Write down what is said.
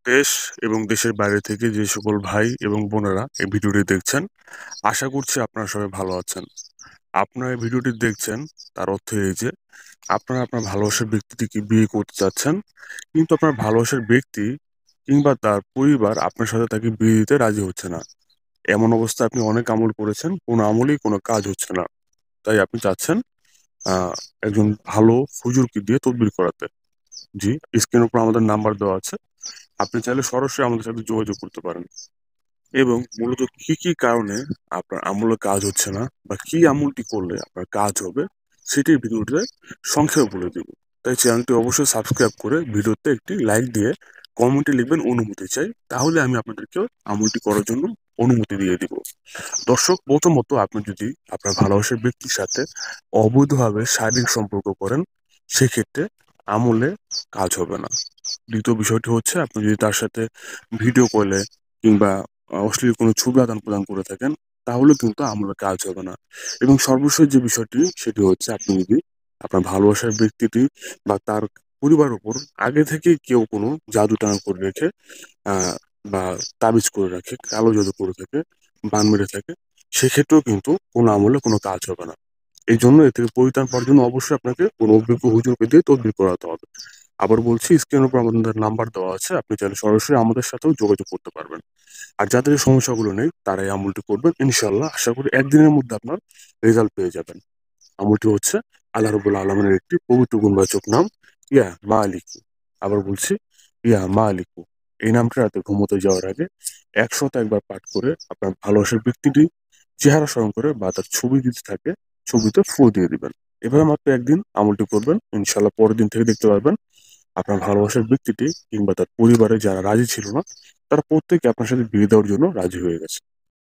দেশ এবং দেশের বাইরে থেকে যে সকল ভাই এবং বোনেরা এই ভিডিওটি দেখছেন, আশা করছি আপনারা সবাই ভালো আছেন। আপনারা এই ভিডিওটি দেখছেন, তার অর্থ এই যে আপনারা আপনার ভালোবাসার ব্যক্তিটিকে বিয়ে করতে চাচ্ছেন, কিন্তু আপনার ভালোবাসার ব্যক্তি কিংবা তার পরিবার আপনার সাথে তাকে বিয়ে দিতে রাজি হচ্ছে না। এমন অবস্থায় আপনি অনেক আমল করেছেন, কোনো আমলেই কোনো কাজ হচ্ছে না। তাই আপনি চাচ্ছেন একজন ভালো হুজুরকে দিয়ে তদবির করাতে। জি, স্ক্রিনের উপর আমাদের নাম্বার দেওয়া আছে। আপনি চাইলে সরাসরি আমাদের সাথে যোগাযোগ করতে পারেন। এবং মূলত কি, কি কারণে আপনার আমলে কাজ হচ্ছে না বা কি আমলটি করলে আপনার কাজ হবে সেটি ভিডিওতে সংক্ষেপে বলে দিব। তাই চ্যানেলটি অবশ্যই সাবস্ক্রাইব করে ভিডিওতে একটি লাইক দিয়ে কমেন্টে লিখবেন অনুমতি চাই। তাহলে আমি আপনাদেরকে আমলটি করার জন্য অনুমতি দিয়ে দিব। দর্শক, প্রথমত আপনি যদি আপনার ভালোবাসার ব্যক্তির সাথে অবৈধভাবে শারীরিক সম্পর্ক করেন, সেক্ষেত্রে আমলে কাজ হবে না। দ্বিতীয় বিষয়টি হচ্ছে আপনি যদি তার সাথে ভিডিও কলে কিংবা অশ্লীল কোনো ছবি আদান প্রদান করে থাকেন, তাহলে কিন্তু আমলে কাজ হবে না। এবং সর্বশেষ যে বিষয়টি সেটি হচ্ছে আপনি যদি আপনার ভালোবাসার ব্যক্তিটি বা তার পরিবারের উপর আগে থেকে কেউ কোনো জাদু টানা করে রেখে আহ বা তাবিজ করে রাখে, কালো জাদু করে থাকে, বান মেরে থাকে, সেক্ষেত্রেও কিন্তু কোনো আমলে কোনো কাজ হবে না। এই জন্য এ থেকে পরিত্রাণ পাওয়ার জন্য অবশ্যই আপনাকে কোনো অভিজ্ঞ হুজুরকে দিয়ে তদবির করাতে হবে। আবার বলছি, স্ক্রিনের উপর আমাদের নাম্বার দেওয়া আছে, আপনি চাইলে সরাসরি আমাদের সাথেও যোগাযোগ করতে পারবেন। আর যাদের এই সমস্যাগুলো নেই তারা এই আমলটি করবেন, ইনশাল্লাহ আশা করি একদিনের মধ্যে আপনার রেজাল্ট পেয়ে যাবেন। আমলটি হচ্ছে আল্লাহ রবুল্লা আলমের একটি পবিত্র গুণবাচক নাম, ইয়া মালিকু। আবার বলছি, ইয়া মালিকু। এই নামটা রাতে ঘুমোতে যাওয়ার আগে 101 বার পাঠ করে আপনার ভালোবাসার ব্যক্তিটি চেহারা স্মরণ করে বা তার ছবি যদি থাকে ছবিতে ফু দিয়ে দিবেন। এভাবে মাত্র একদিন আমলটি করবেন, ইনশাল্লাহ পরের দিন থেকে দেখতে পারবেন আপনার ভালোবাসার ব্যক্তিটি কিংবা তার পরিবারে যারা রাজি ছিল না, তারা প্রত্যেকে আপনার সাথে বিয়ে দেওয়ার জন্য রাজি হয়ে গেছে।